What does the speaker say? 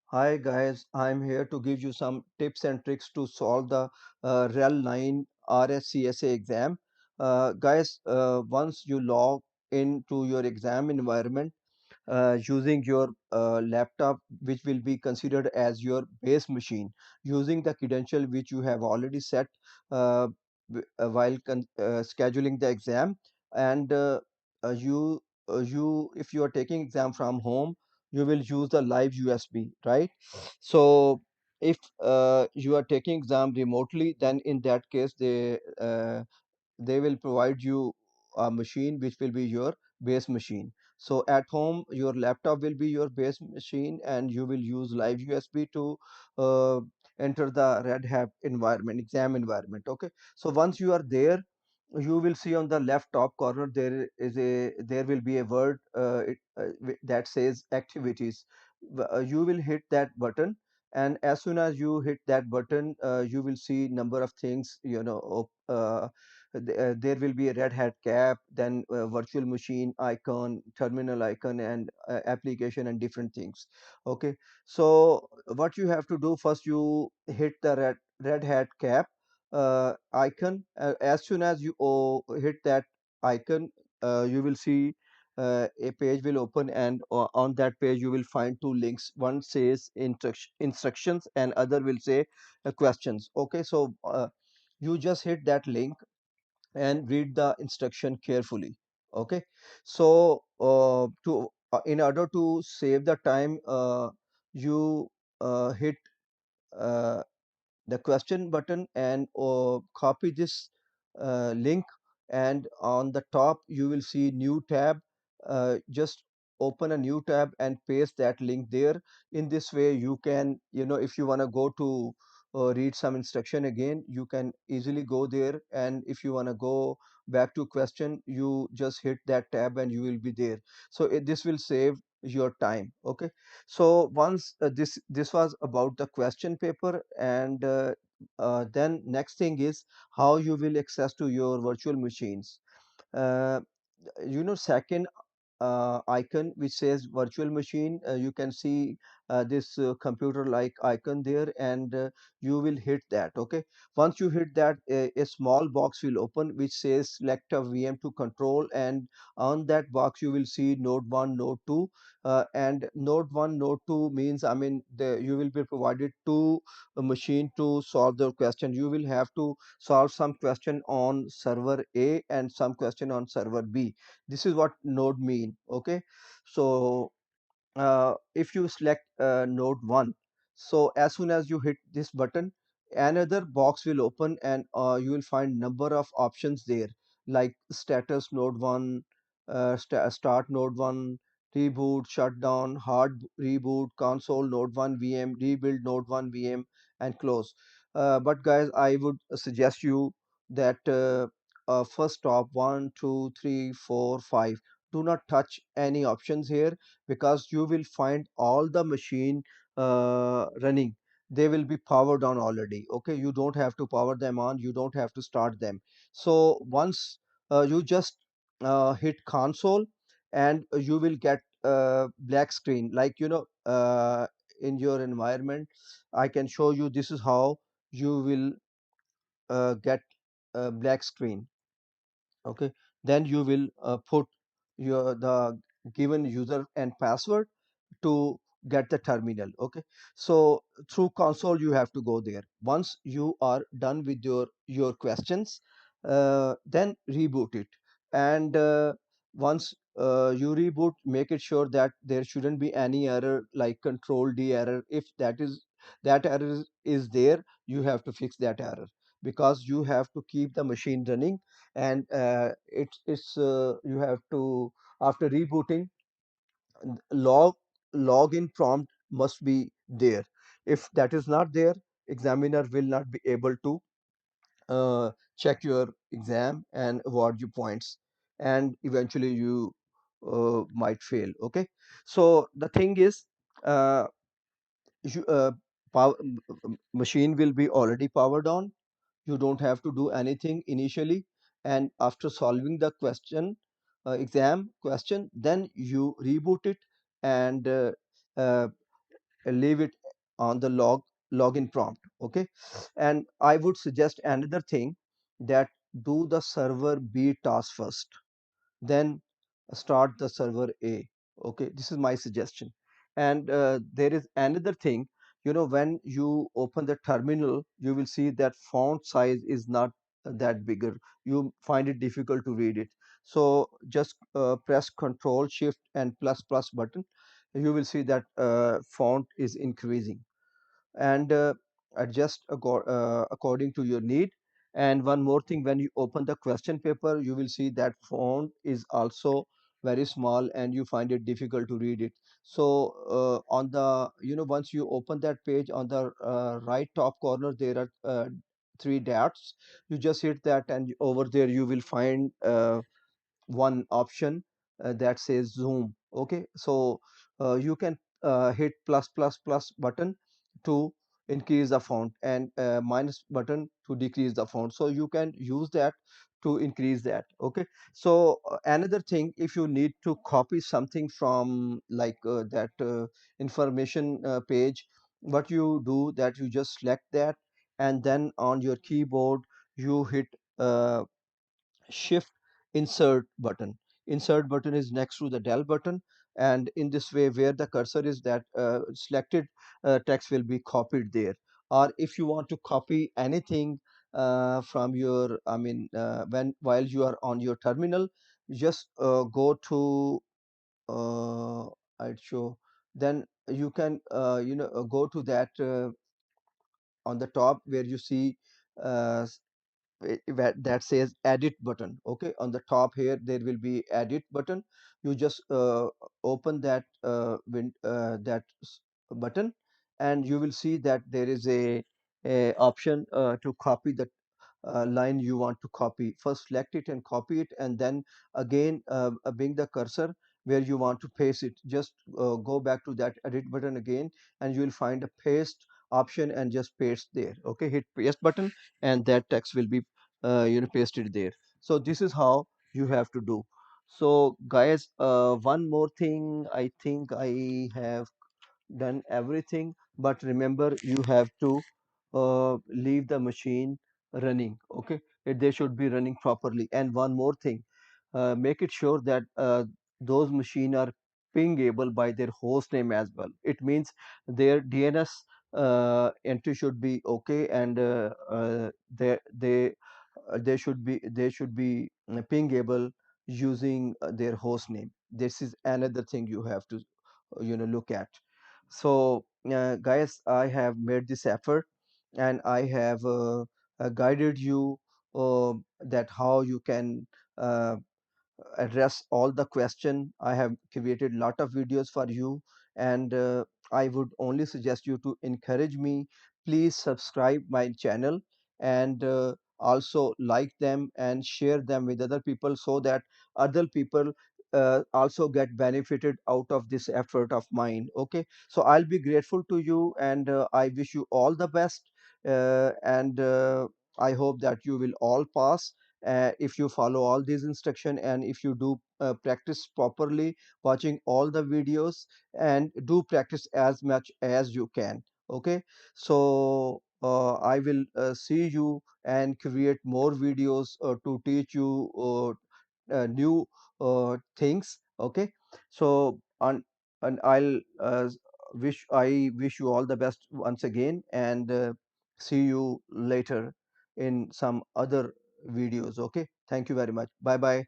Hi guys, I'm here to give you some tips and tricks to solve the RHEL9 RHCSA exam. Guys, once you log into your exam environment using your laptop, which will be considered as your base machine, using the credential which you have already set uh, while scheduling the exam, and you if you are taking exam from home, you will use the live USB, right? So if you are taking exam remotely, then in that case they will provide you a machine which will be your base machine. So at home, your laptop will be your base machine, and you will use live USB to uh, enter the Red Hat environment, exam environment. Okay. So once you are there, you will see on the left top corner there will be a word that says activities. You will hit that button, and as soon as you hit that button, you will see number of things. There will be a red hat cap, then virtual machine icon, terminal icon, and application and different things. Okay, so what you have to do first, you hit the red hat cap icon. As soon as you hit that icon, you will see a page will open, and on that page you will find two links. One says instructions, and other will say questions. Okay, so you just hit that link and read the instruction carefully. Okay, so to in order to save the time, you hit uh, the question button and copy this link, and on the top you will see new tab. Just open a new tab and paste that link there. In this way you can, if you want to go to read some instruction again, you can easily go there, and if you want to go back to question, you just hit that tab and you will be there. So this will save your time. Okay, so once this was about the question paper, and then next thing is how you will access to your virtual machines. uh, Second icon which says virtual machine, you can see this computer like icon there, and you will hit that. Okay, once you hit that, a small box will open which says select a VM to control, and on that box you will see node 1, node 2, and node 1, node 2 means, I mean, you will be provided two machine to solve the question. You will have to solve some question on server A and some question on server B. This is what node mean. Okay, so if you select node 1, so as soon as you hit this button, another box will open, and you will find number of options there, like status node 1, start node 1, reboot, shutdown, hard reboot, console node 1 VM, rebuild node 1 VM, and close. But guys, I would suggest you that first stop 1, 2, 3, 4, 5. Do not touch any options here, because you will find all the machine running. They will be powered on already. Okay, you don't have to power them on, you don't have to start them. So once you just hit console, and you will get black screen, like in your environment. I can show you, this is how you will get a black screen. Okay, then you will put your the given user and password to get the terminal. Okay, so through console you have to go there. Once you are done with your questions, then reboot it. And once you reboot, make it sure that there shouldn't be any error like control D error. If that error is there, you have to fix that error, because you have to keep the machine running. And it's you have to, after rebooting, log login prompt must be there. If that is not there, examiner will not be able to check your exam and award you points, and eventually you might fail. Okay, so the thing is, uh, you, power, machine will be already powered on. You don't have to do anything initially, and after solving the question, exam question, then you reboot it, and uh, leave it on the login prompt. Okay, and I would suggest another thing, that do the server B task first, then start the server A. Okay, this is my suggestion. And there is another thing, when you open the terminal, you will see that font size is not that bigger. You find it difficult to read it. So just press Control Shift and plus plus button. You will see that font is increasing, and adjust according to your need. And one more thing, when you open the question paper, you will see that font is also very small and you find it difficult to read it. So on the, once you open that page, on the right top corner there are three dots. You just hit that, and over there you will find one option that says zoom. Okay, so you can hit plus plus plus button to increase the font, and minus button to decrease the font, so you can use that to increase that. Okay, so another thing, if you need to copy something from like that information page, what you do, that you just select that, and then on your keyboard you hit uh, shift insert button is next to the del button, and in this way, where the cursor is, that selected text will be copied there. Or if you want to copy anything from your, I mean, when while you are on your terminal, just go to I'd show, then you can go to that on the top where you see uh, that says edit button. Okay, on the top here there will be edit button. You just open that button, and you will see that there is a option to copy the line you want to copy. First select it and copy it, and then again bring the cursor where you want to paste it. Just go back to that edit button again, and you will find a paste option, and just paste there. Okay, hit paste button, and that text will be pasted there. So this is how you have to do. So guys, one more thing, I think I have done everything, but remember, you have to leave the machine running. Okay, they should be running properly. And one more thing, make it sure that those machine are pingable by their host name as well. It means their DNS entry should be okay, and they should be pingable using their host name. This is another thing you have to look at. So guys, I have made this effort, and I have guided you that how you can uh, address all the question. I have created lot of videos for you, and I would only suggest you to encourage me. Please subscribe my channel, and also like them and share them with other people, so that other people also get benefited out of this effort of mine. Okay, so I'll be grateful to you, and I wish you all the best, and I hope that you will all pass if you follow all these instruction, and if you do practice properly, watching all the videos, and do practice as much as you can. Okay, so I will see you and create more videos to teach you new things. Okay, so and I wish you all the best once again, and see you later in some other videos. Okay, thank you very much. Bye bye.